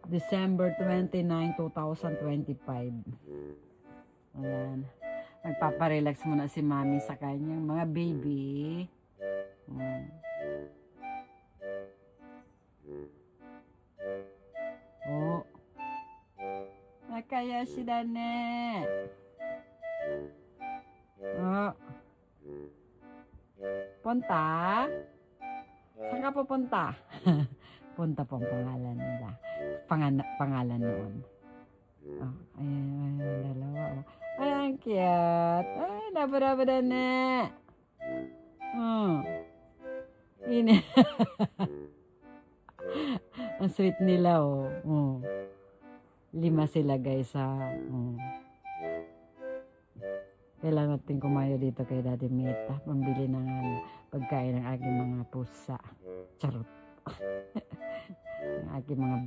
December 29, 2025. Ayan. Magpaparelax muna si mami sa kanyang mga baby. Oh. Nakaya si Dane. Oh. Punta? Saan ka pupunta? Punta po ang pangalan nila. Pangalan noon. Oh, ayan, dalawa. Oh. Ay, ang cute. Ay, laba-laba Dane. Oh. Ini. Ang sweet nila, oh. Oh. 5 sila, guys, ha. Oh. Kailangan natin kumayo dito kay Daddy Mita. Pambili ng pagkain ng aking mga pusa. Charot. Ang aking mga